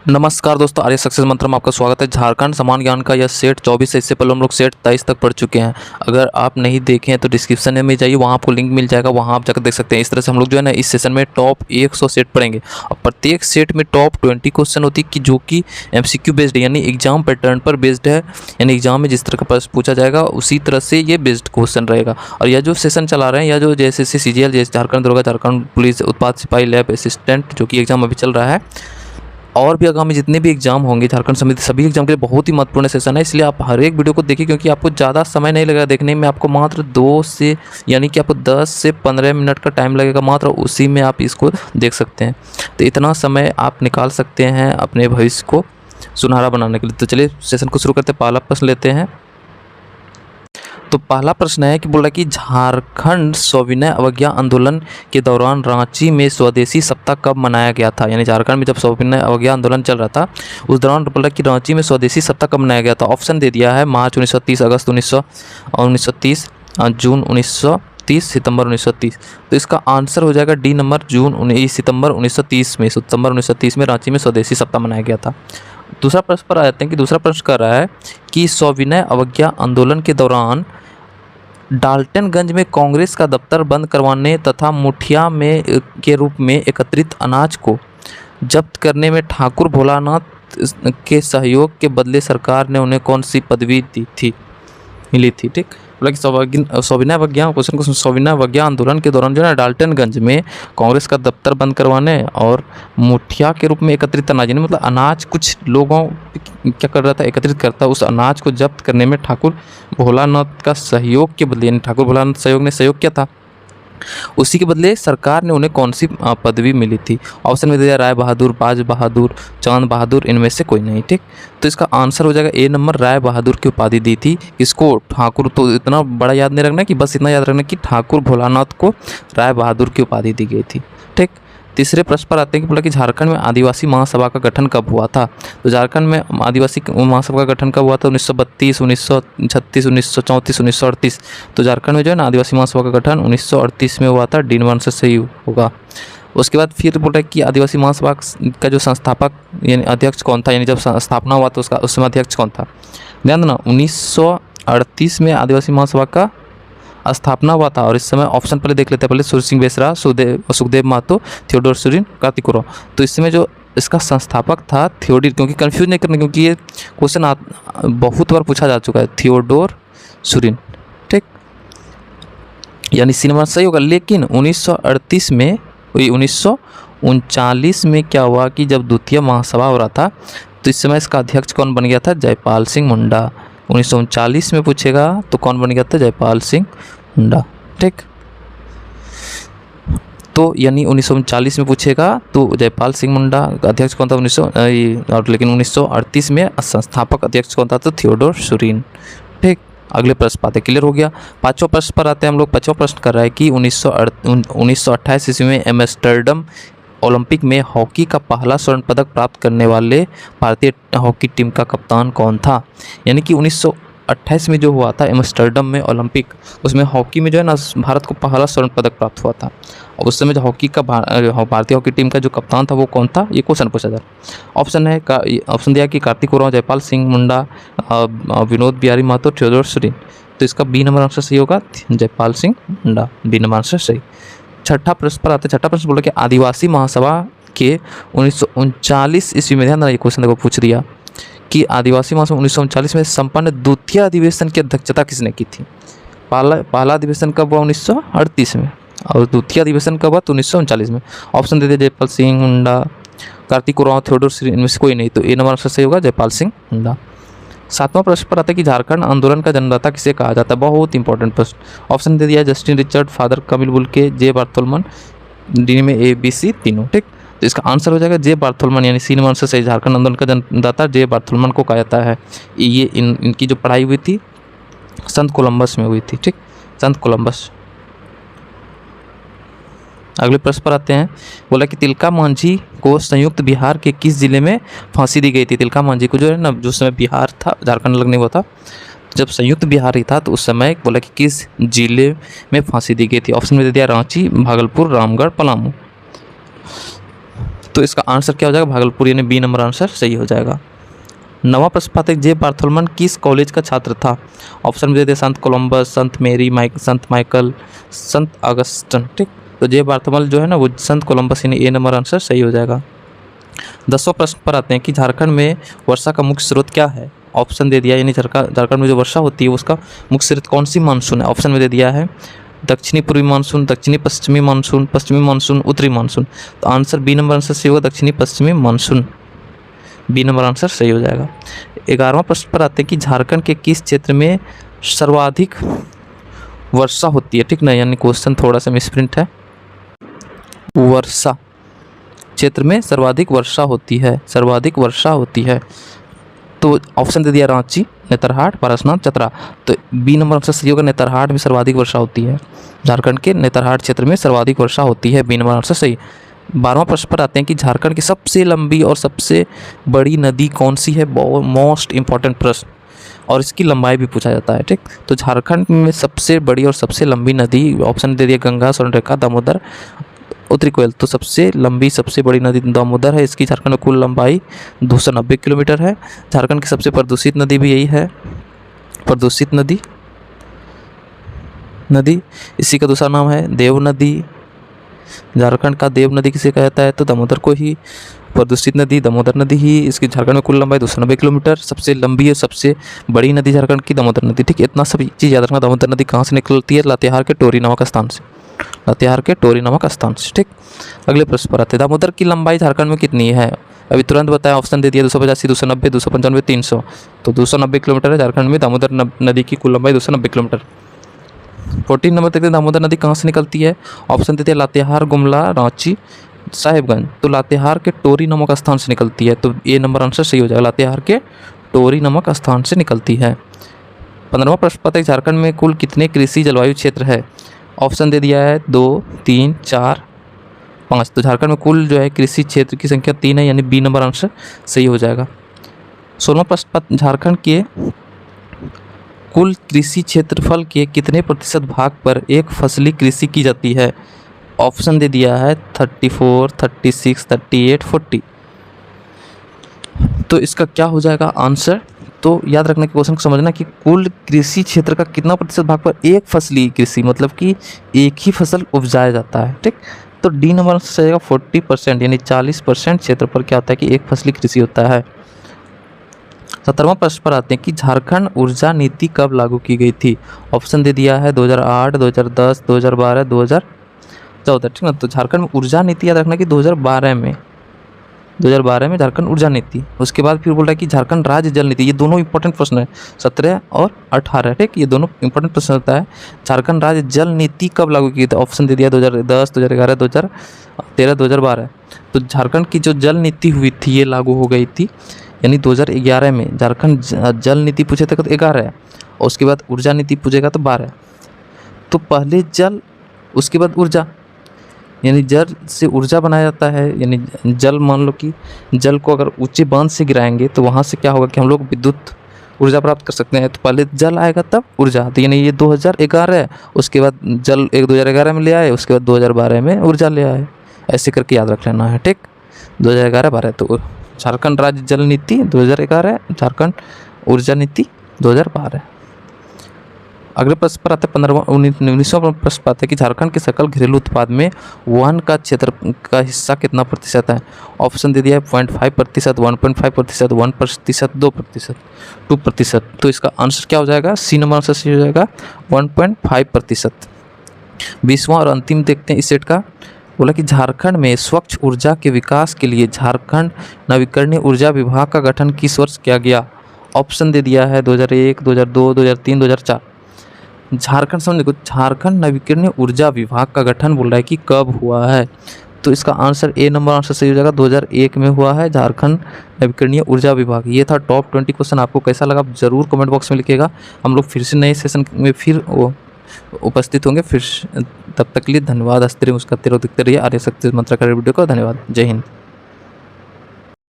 नमस्कार दोस्तों, आर्य सक्सेस मंत्र में आपका स्वागत है। झारखंड समान ज्ञान का यह सेट 24 है। इससे पहले हम लोग सेट 23 तक पढ़ चुके हैं। अगर आप नहीं देखे हैं तो डिस्क्रिप्शन में जाइए, वहाँ आपको लिंक मिल जाएगा, वहाँ आप जाकर देख सकते हैं। इस तरह से हम लोग जो है ना इस सेशन में टॉप 100 सेट पढ़ेंगे और प्रत्येक सेट में टॉप 20 क्वेश्चन होती है कि जो कि MCQ बेस्ड है, यानी एग्जाम पैटर्न पर बेस्ड है। यानी एग्जाम में जिस तरह का प्रश्न पूछा जाएगा उसी तरह से ये बेस्ड क्वेश्चन रहेगा। और यह जो सेशन चला रहे हैं या जो जैसे CGL जैसे झारखंड दरोगा, झारखंड पुलिस उत्पाद सिपाही लैब असिस्टेंट जो कि एग्जाम अभी चल रहा है, और भी आगामी जितने भी एग्जाम होंगे झारखंड समिति सभी एग्जाम के लिए बहुत ही महत्वपूर्ण सेशन है। इसलिए आप हर एक वीडियो को देखिए, क्योंकि आपको ज़्यादा समय नहीं लगेगा देखने में। आपको मात्र 2 से यानी कि आपको 10 से 15 मिनट का टाइम लगेगा, मात्र उसी में आप इसको देख सकते हैं। तो इतना समय आप निकाल सकते हैं अपने भविष्य को सुनहरा बनाने के लिए। तो चलिए सेशन को शुरू करते हैं। पहला प्रश्न लेते हैं। तो पहला प्रश्न है कि बोला कि झारखंड सविनय अवज्ञा आंदोलन के दौरान रांची में स्वदेशी सप्ताह कब मनाया गया था। यानी झारखंड में जब सविनय अवज्ञा आंदोलन चल रहा था उस दौरान बोला कि रांची में स्वदेशी सप्ताह कब मनाया गया था। ऑप्शन दे दिया है मार्च 1930, अगस्त 1930, जून 1930, सितंबर 1930। तो इसका आंसर हो जाएगा डी नंबर, सितंबर 1930 में। सितंबर 1930 में रांची में स्वदेशी सप्ताह मनाया गया था। दूसरा प्रश्न पर आ जाते हैं कि दूसरा प्रश्न कर रहा है कि सविनय अवज्ञा आंदोलन के दौरान डाल्टनगंज में कांग्रेस का दफ्तर बंद करवाने तथा मुठिया में के रूप में एकत्रित अनाज को जब्त करने में ठाकुर भोलानाथ के सहयोग के बदले सरकार ने उन्हें कौन सी पदवी मिली थी। ठीक, बोला कि सविनय अवज्ञा आंदोलन के दौरान जो है डाल्टनगंज में कांग्रेस का दफ्तर बंद करवाने और मुठिया के रूप में एकत्रित अनाज, यानी मतलब अनाज कुछ लोगों क्या कर रहा था, एकत्रित करता, उस अनाज को जब्त करने में ठाकुर भोलानाथ का सहयोग के बदले, यानी ठाकुर भोलानाथ सहयोग ने सहयोग किया था, उसी के बदले सरकार ने उन्हें कौन सी पदवी मिली थी। ऑप्शन में दिया राय बहादुर, बाज बहादुर, चांद बहादुर, इनमें से कोई नहीं। ठीक, तो इसका आंसर हो जाएगा ए नंबर, राय बहादुर की उपाधि दी थी इसको ठाकुर। तो इतना बड़ा याद नहीं रखना कि बस इतना याद रखना कि ठाकुर भोलानाथ को राय बहादुर की उपाधि दी गई थी। ठीक, तीसरे प्रश्न पर आते हैं कि बोला कि झारखंड में आदिवासी महासभा का गठन कब हुआ था। तो झारखंड में आदिवासी महासभा का गठन कब हुआ था? 1932, 1936, 1934, 1938। तो झारखंड में जो है ना आदिवासी महासभा का गठन 1938 में हुआ था। डी नंबर से सही होगा। उसके बाद फिर बोल रहा है कि आदिवासी महासभा का जो संस्थापक यानी अध्यक्ष कौन था, यानी जब स्थापना हुआ तो उसका उस समय अध्यक्ष कौन था। ध्यान देना, 1938 में आदिवासी महासभा का स्थापना हुआ था। और इस समय ऑप्शन पहले देख लेते हैं, पहले सूर्य सिंह बेसरा, सुखदेव महतो, थियोडोर सुरीन, कार्तिक उरांव। तो इस समय जो इसका संस्थापक था थियोडोर, क्योंकि कंफ्यूज नहीं करना, क्योंकि ये क्वेश्चन बहुत बार पूछा जा चुका है, थियोडोर सुरीन। ठीक, यानी सी नंबर सही होगा। लेकिन 1939 में क्या हुआ कि जब द्वितीय महासभा हो रहा था तो इस समय इसका अध्यक्ष कौन बन गया था? जयपाल सिंह मुंडा। 1939 में पूछेगा तो कौन बन गया था? जयपाल सिंह मुंडा। ठीक, तो यानी 1939 में पूछेगा तो जयपाल सिंह मुंडा अध्यक्ष कौन था? लेकिन 1938 में संस्थापक अध्यक्ष कौन था? तो थियोडोर सुरीन। ठीक, अगले प्रश्न पाते, क्लियर हो गया। पांचवा प्रश्न पर आते हैं हम लोग। पांचवा प्रश्न कर रहा है कि 1928 ईस्वी में एम्स्टर्डम ओलंपिक में हॉकी का पहला स्वर्ण पदक प्राप्त करने वाले भारतीय हॉकी टीम का कप्तान कौन था। यानी कि 1928 में जो हुआ था एम्स्टर्डम में ओलंपिक, उसमें हॉकी में जो है ना भारत को पहला स्वर्ण पदक प्राप्त हुआ था। और उस समय जो हॉकी का भारतीय हॉकी टीम का जो कप्तान था वो कौन था, ये क्वेश्चन पूछा जा रहा। ऑप्शन दिया कि कार्तिक उरांव, जयपाल सिंह मुंडा, विनोद बिहारी महतो, थियोडोर सुरीन। तो इसका बी नंबर आंसर सही होगा, Jaipal Singh Munda. B number answer सही। छठा प्रश्न पर आते हैं। छठा प्रश्न बोला कि आदिवासी महासभा के 1939 ईस्वी में, ध्यान देना ये क्वेश्चन देखो पूछ दिया कि आदिवासी महासभा 1939 में संपन्न द्वितीय अधिवेशन की अध्यक्षता किसने की थी। पहला अधिवेशन कब हुआ? 1938 में। और द्वितीय अधिवेशन कब हुआ? तो 1939 में। ऑप्शन दे दिए जयपाल सिंह मुंडा, कार्तिक उरांव, थियोडोर सुरीन, इनमें से कोई नहीं। तो ए नंबर आंसर सही होगा, जयपाल सिंह मुंडा। सातवां प्रश्न पर आता है कि झारखंड आंदोलन का जन्मदाता किसे कहा जाता है। बहुत इंपॉर्टेंट प्रश्न। ऑप्शन दे दिया Justin Richard, father Camille Bulcke, जे बार्थोल्मन, डी में ABC तीनों। ठीक, तो इसका आंसर हो जाएगा जे बार्थोल्मन, यानी सी नंबर आंसर सही। झारखंड आंदोलन का जन्मदाता जे बार्थोल्मन को कहा जाता है। ये इनकी जो पढ़ाई हुई थी संत कोलंबस में हुई थी। ठीक, संत कोलंबस। अगले प्रश्न पर आते हैं। बोला कि तिलका मांझी को संयुक्त बिहार के किस जिले में फांसी दी गई थी। तिलका मांझी को जो है ना, जो समय बिहार था, झारखंड अलग नहीं हुआ था, जब संयुक्त बिहार ही था तो उस समय बोला कि किस जिले में फांसी दी गई थी। ऑप्शन में दे दिया रांची, भागलपुर, रामगढ़, पलामू। तो इसका आंसर क्या हो जाएगा? भागलपुर, यानी बी नंबर आंसर सही हो जाएगा। नवा प्रश्न पाते जे बार्थोलोमेव किस कॉलेज का छात्र था? ऑप्शन दे दे संत कोलंबस, संत मेरी, संत माइकल, संत अगस्टन। ठीक, तो जे बार्थोलोमेव जो है ना वो संत कोलंबस, यानी ए नंबर आंसर सही हो जाएगा। 10वां प्रश्न पर आते हैं कि झारखंड में वर्षा का मुख्य स्रोत क्या है? ऑप्शन दे दिया, यानी झारखंड में जो वर्षा होती है उसका मुख्य स्रोत कौन सी मानसून है? ऑप्शन में दे दिया है दक्षिणी पूर्वी मानसून, दक्षिणी पश्चिमी मानसून, पश्चिमी मानसून, उत्तरी मानसून। तो आंसर बी नंबर आंसर सही होगा, दक्षिणी पश्चिमी मानसून, बी नंबर आंसर सही हो जाएगा। 11वां प्रश्न पर आते हैं कि झारखंड के किस क्षेत्र में सर्वाधिक वर्षा होती है? ठीक ना, यानी क्वेश्चन थोड़ा सा मिसप्रिंट है। वर्षा क्षेत्र में सर्वाधिक वर्षा होती है, सर्वाधिक वर्षा होती है। तो ऑप्शन दे दिया रांची, नेतरहाट, पारसनाथ, चतरा। तो बी नंबर आंसर सही होगा, नेतरहाट में सर्वाधिक वर्षा होती है। झारखंड के नेतरहाट क्षेत्र में सर्वाधिक वर्षा होती है, बी नंबर आंसर सही। 12वां प्रश्न पर आते हैं कि झारखंड की सबसे लंबी और सबसे बड़ी नदी कौन सी है? मोस्ट इंपॉर्टेंट प्रश्न, और इसकी लंबाई भी पूछा जाता है। ठीक, तो झारखंड में सबसे बड़ी और सबसे लंबी नदी, ऑप्शन दे दिया गंगा, स्वर्णरेखा, दामोदर, उत्तरी कोयल। तो सबसे लंबी सबसे बड़ी नदी दामोदर है, इसकी झारखंड में कुल लंबाई 290 किलोमीटर है। झारखंड की सबसे प्रदूषित नदी भी यही है, प्रदूषित नदी इसी का दूसरा नाम है देव नदी। झारखंड का देव नदी किसे कहता है? तो दामोदर को ही। प्रदूषित नदी दामोदर नदी ही, इसकी झारखंड में कुल लंबाई 290 किलोमीटर। सबसे लंबी और सबसे बड़ी नदी झारखंड की दामोदर नदी। ठीक, इतना सब चीज़ याद रखना। दामोदर नदी कहाँ से निकलती है? लातेहार के टोरी नामक स्थान से, लातेहार के टोरी नामक स्थान से। ठीक, अगले प्रश्न पर आते हैं, दामोदर की लंबाई झारखंड में कितनी है? अभी तुरंत बताया, ऑप्शन दे दिया 285, 290, 295, 300। तो 290 किलोमीटर है झारखंड में दामोदर नदी की कुल लंबाई 290 किलोमीटर। 14 नंबर तक दामोदर नदी कहाँ से निकलती है? ऑप्शन देते हैं लातेहार, गुमला, रांची, साहिबगंज। तो लातेहार के टोरी नामक स्थान से निकलती है, तो ए नंबर आंसर सही हो जाएगा, लातेहार के टोरी नामक स्थान से निकलती है। 15वां प्रश्न पता है झारखंड में कुल कितने कृषि जलवायु क्षेत्र है? ऑप्शन दे दिया है 2, 3, 4, 5। तो झारखंड में कुल जो है कृषि क्षेत्र की संख्या 3 है, यानी बी नंबर आंसर सही हो जाएगा। 16वां प्रश्न झारखंड के कुल कृषि क्षेत्रफल के कितने प्रतिशत भाग पर एक फसली कृषि की जाती है? ऑप्शन दे दिया है 34, 36, 38, 40। तो इसका क्या हो जाएगा आंसर? तो याद रखने के क्वेश्चन को समझना कि कुल कृषि क्षेत्र का कितना प्रतिशत भाग पर एक फसली कृषि, मतलब कि एक ही फसल उपजाया जाता है। ठीक, तो डी नंबर आंसर जाएगा 40%, यानी 40% क्षेत्र पर क्या होता है कि एक फसली कृषि होता है। 17वां प्रश्न पर आते हैं कि झारखंड ऊर्जा नीति कब लागू की गई थी? ऑप्शन दे दिया है 2008, 2010, 2012, 2014। ठीक ना, तो झारखंड में ऊर्जा नीति याद रखना कि 2012 में झारखंड ऊर्जा नीति। उसके बाद फिर बोल रहा है कि झारखंड राज्य जल नीति। ये दोनों इंपॉर्टेंट प्रश्न है, 17 और 18। ठीक, ये दोनों इंपॉर्टेंट प्रश्न होता है। झारखंड राज्य जल नीति कब लागू की थी? ऑप्शन दे दिया 2010, 2011, 2013, 2012। तो झारखंड की जो जल नीति हुई थी ये लागू हो गई थी, यानी 2011 में। झारखंड जल नीति पूछे थे तो 11 है, और उसके बाद ऊर्जा नीति पूछेगा तो 12। तो पहले जल, उसके बाद ऊर्जा, यानी जल से ऊर्जा बनाया जाता है। यानी जल, मान लो कि जल को अगर ऊंचे बांध से गिराएंगे तो वहाँ से क्या होगा कि हम लोग विद्युत ऊर्जा प्राप्त कर सकते हैं। तो पहले जल आएगा तब ऊर्जा। तो यानी ये 2011 है, उसके बाद जल 2011 में ले आए, उसके बाद 2012 में ऊर्जा ले आए। ऐसे करके याद रख लेना है। ठीक, 2011-12। तो झारखंड राज्य जल नीति 2011, झारखंड ऊर्जा नीति 2012। अगले प्रश्न पर आते हैं 19वां प्रश्न पाते हैं कि झारखंड के सकल घरेलू उत्पाद में वन का क्षेत्र का हिस्सा कितना प्रतिशत है? ऑप्शन दे दिया है 0.5%, 1.5%, 1%, 2%। तो इसका आंसर क्या हो जाएगा? सी नंबर आंसर सही हो जाएगा, 1.5%। 20वां और अंतिम देखते हैं इस सेट का। बोला कि झारखंड में स्वच्छ ऊर्जा के विकास के लिए झारखंड नवीकरणीय ऊर्जा विभाग का गठन किस वर्ष किया गया? ऑप्शन दे दिया है 2001, 2002, 2003, 2004। झारखंड समझ देखो, झारखंड नवीकरणीय ऊर्जा विभाग का गठन बोल रहा है कि कब हुआ है? तो इसका आंसर ए नंबर आंसर सही हो जाएगा, 2001 में हुआ है झारखंड नवीकरणीय ऊर्जा विभाग। ये था टॉप 20 क्वेश्चन। आपको कैसा लगा ज़रूर कमेंट बॉक्स में लिखिएगा। हम लोग फिर से नए सेशन में फिर उपस्थित होंगे। फिर तब तक के लिए धन्यवाद। हंसते रहिए, मुस्कुराते रहिए, दिखते रहिए आर्य शक्ति मंत्र का वीडियो को। धन्यवाद। जय हिंद।